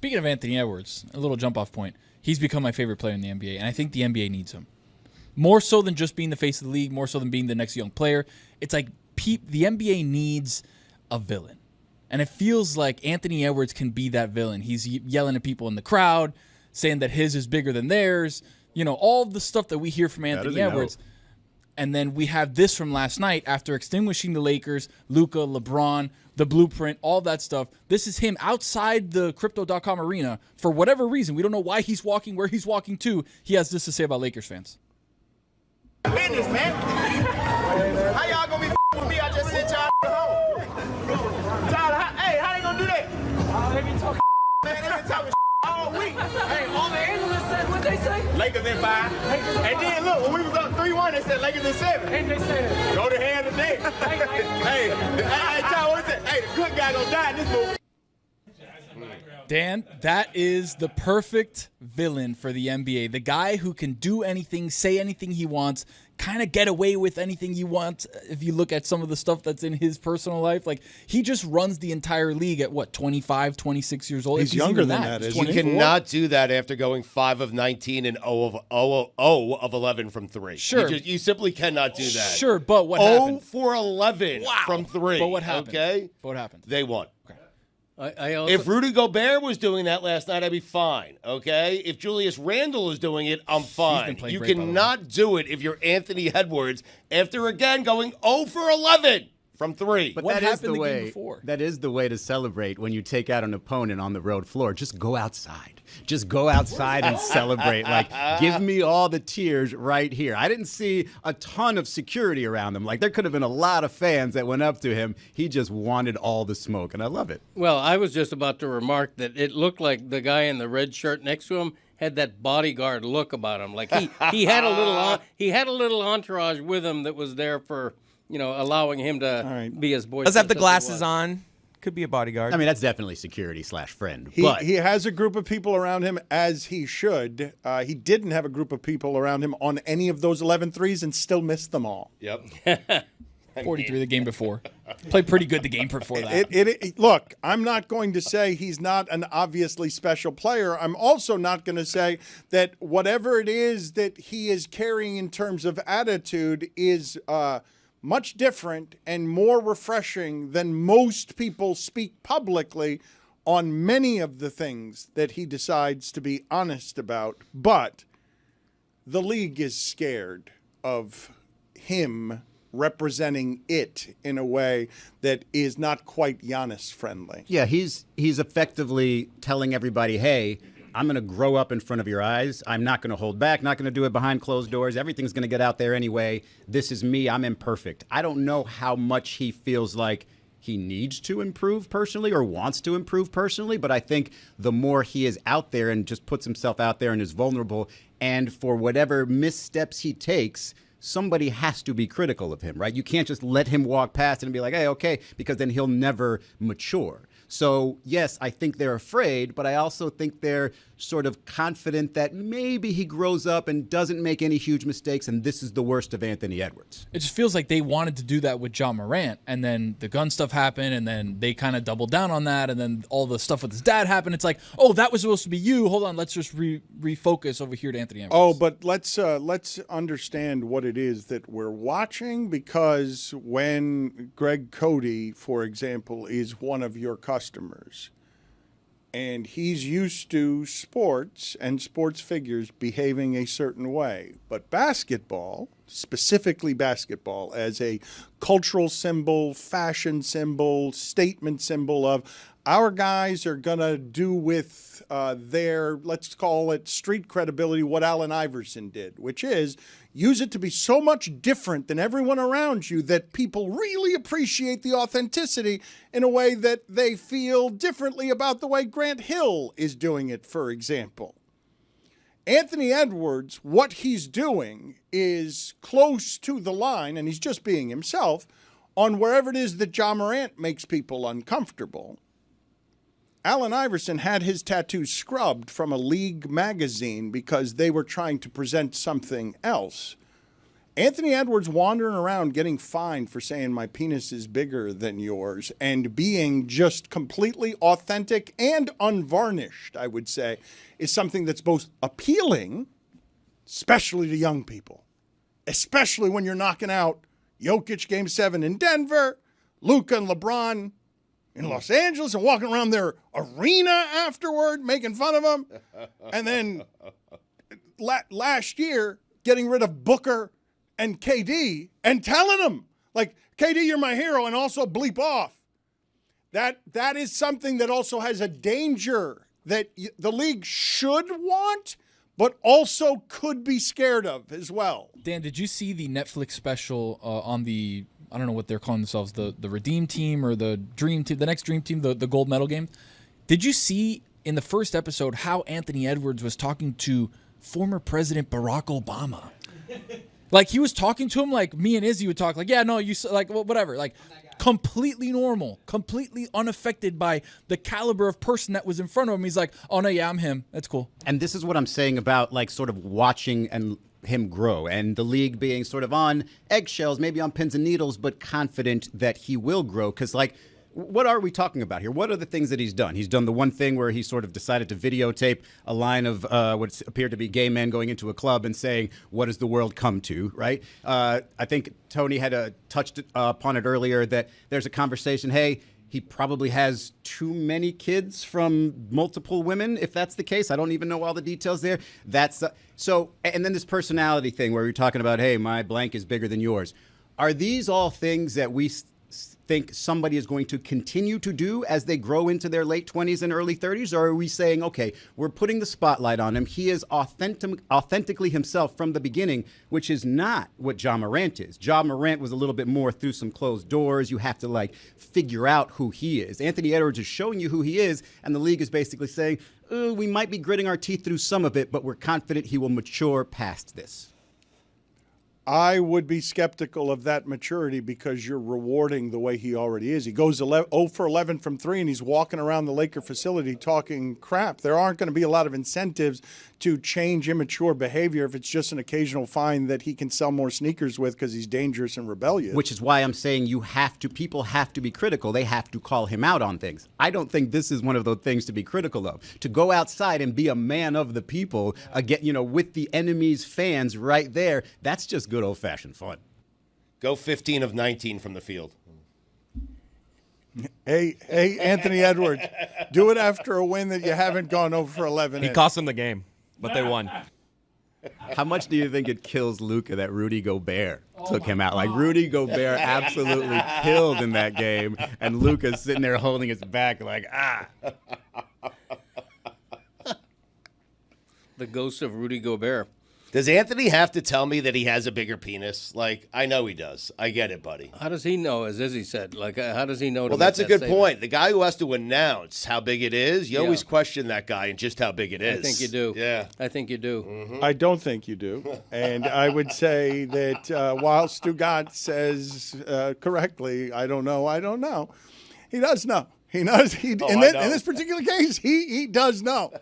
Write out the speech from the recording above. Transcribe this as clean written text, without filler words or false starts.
Speaking of Anthony Edwards, a little jump-off point. He's become my favorite player in the NBA, and I think the NBA needs him. More so than just being the face of the league, more so than being the next young player. It's like the NBA needs a villain. And it feels like Anthony Edwards can be that villain. He's yelling at people in the crowd, saying that his is bigger than theirs. You know, all the stuff that we hear from Anthony Edwards. And then we have this from last night after extinguishing the Lakers, Luka, LeBron, the blueprint, all that stuff. This is him outside the Crypto.com arena for whatever reason. We don't know why he's walking, where he's walking to. He has this to say about Lakers fans. Business, man. How y'all gonna be with me? I just sent y'all home. Tyler, hey, how they gonna do that? They be talking, man. They been talking all week. Hey, all the analysts said what they say? Lakers in 5. And then look, when we was up 3-1, they said Lakers in 7. And they said go to hand today. Hey, Tyler, what is it? Hey, the good guy gonna die in this movie. Dan, that is the perfect villain for the NBA. The guy who can do anything, say anything he wants, kind of get away with anything you want. If you look at some of the stuff that's in his personal life, like he just runs the entire league at what, 25, 26 years old? He's younger than that, isn't he? You cannot do that after going 5 of 19 and 0 of 11 from 3. Sure. You simply cannot do that. Sure, but what happened? 0 for 11 from 3. But what happened? Okay? But what happened? They won. Okay. If Rudy Gobert was doing that last night, I'd be fine, okay? If Julius Randle is doing it, I'm fine. You cannot do it if you're Anthony Edwards after, again, going 0 for 11 from 3. But that is the way. That is the way to celebrate when you take out an opponent on the road floor. Just go outside. Just go outside and celebrate. Like, give me all the tears right here. I didn't see a ton of security around him. Like, there could have been a lot of fans that went up to him. He just wanted all the smoke, and I love it. Well, I was just about to remark that it looked like the guy in the red shirt next to him had that bodyguard look about him. Like he had a little entourage with him that was there for, you know, allowing him to be his boy. Does have the glasses on? Could be a bodyguard. I mean, that's definitely security/friend. He has a group of people around him, as he should. He didn't have a group of people around him on any of those 11 threes and still missed them all. Yep. 43 the game before. Played pretty good the game before that. Look, I'm not going to say he's not an obviously special player. I'm also not going to say that whatever it is that he is carrying in terms of attitude is much different and more refreshing than most people speak publicly on many of the things that he decides to be honest about. But the league is scared of him representing it in a way that is not quite Giannis friendly. Yeah, he's effectively telling everybody, hey, I'm going to grow up in front of your eyes. I'm not going to hold back, not going to do it behind closed doors. Everything's going to get out there anyway. This is me. I'm imperfect. I don't know how much he feels like he needs to improve personally or wants to improve personally, but I think the more he is out there and just puts himself out there and is vulnerable, and for whatever missteps he takes, somebody has to be critical of him, right? You can't just let him walk past and be like, hey, okay, because then he'll never mature. So, yes, I think they're afraid, but I also think they're sort of confident that maybe he grows up and doesn't make any huge mistakes, and this is the worst of Anthony Edwards. It just feels like they wanted to do that with John Morant, and then the gun stuff happened, and then they kind of doubled down on that, and then all the stuff with his dad happened. It's like, oh, that was supposed to be you. Hold on, let's just refocus over here to Anthony Edwards. Oh, but let's understand what it is that we're watching, because when Greg Cody, for example, is one of your customers, and he's used to sports and sports figures behaving a certain way. But basketball, specifically basketball, as a cultural symbol, fashion symbol, statement symbol of our guys are going to do with their, let's call it street credibility, what Allen Iverson did, which is use it to be so much different than everyone around you that people really appreciate the authenticity in a way that they feel differently about the way Grant Hill is doing it, for example. Anthony Edwards, what he's doing is close to the line, and he's just being himself, on wherever it is that John Morant makes people uncomfortable. Allen Iverson had his tattoos scrubbed from a league magazine because they were trying to present something else. Anthony Edwards wandering around getting fined for saying my penis is bigger than yours and being just completely authentic and unvarnished, I would say, is something that's both appealing, especially to young people, especially when you're knocking out Jokic Game 7 in Denver, Luka and LeBron in Los Angeles and walking around their arena afterward, making fun of them. And then last year, getting rid of Booker and KD and telling them, like, KD, you're my hero, and also bleep off. That is something that also has a danger that the league should want, but also could be scared of as well. Dan, did you see the Netflix special on the, I don't know what they're calling themselves, the Redeem Team or the Dream Team, the next Dream Team, the gold medal game? Did you see in the first episode how Anthony Edwards was talking to former President Barack Obama? Like, he was talking to him like me and Izzy would talk, like, yeah, no, you, like, well, whatever. Like, completely normal, completely unaffected by the caliber of person that was in front of him. He's like, oh, no, yeah, I'm him. That's cool. And this is what I'm saying about, like, sort of watching and him grow and the league being sort of on eggshells, maybe on pins and needles, but confident that he will grow. Because, like, what are we talking about here? What are the things that he's done? He's done the one thing where he sort of decided to videotape a line of what appeared to be gay men going into a club and saying, what does the world come to, right? I think Tony had touched upon it earlier that there's a conversation, hey, he probably has too many kids from multiple women, if that's the case. I don't even know all the details there. That's and then this personality thing where you're talking about, hey, my blank is bigger than yours. Are these all things that we think somebody is going to continue to do as they grow into their late 20s and early 30s? Or are we saying, okay, we're putting the spotlight on him. He is authentically himself from the beginning, which is not what Ja Morant is. Ja Morant was a little bit more through some closed doors. You have to, like, figure out who he is. Anthony Edwards is showing you who he is, and the league is basically saying, we might be gritting our teeth through some of it, but we're confident he will mature past this. I would be skeptical of that maturity because you're rewarding the way he already is. He goes 0 for 11 from 3, and he's walking around the Laker facility talking crap. There aren't going to be a lot of incentives to change immature behavior if it's just an occasional fine that he can sell more sneakers with because he's dangerous and rebellious. Which is why I'm saying people have to be critical. They have to call him out on things. I don't think this is one of those things to be critical of. To go outside and be a man of the people, again, with the enemy's fans right there, that's just good old-fashioned fun. Go 15 of 19 from the field. Hey, Anthony Edwards, do it after a win that you haven't gone 0 for 11. He cost them the game, but they won. How much do you think it kills Luka that Rudy Gobert took him out? Like, Rudy Gobert absolutely killed in that game, and Luka's sitting there holding his back like, The ghost of Rudy Gobert. Does Anthony have to tell me that he has a bigger penis? Like, I know he does. I get it, buddy. How does he know, as Izzy said? Like, how does he know? Well, that's a good point. The guy who has to announce how big it is, you always question that guy and just how big it is. I think you do. Yeah. I think you do. Mm-hmm. I don't think you do. And I would say that while Stugotz says correctly, I don't know, he does know. He knows. In this particular case, he does know.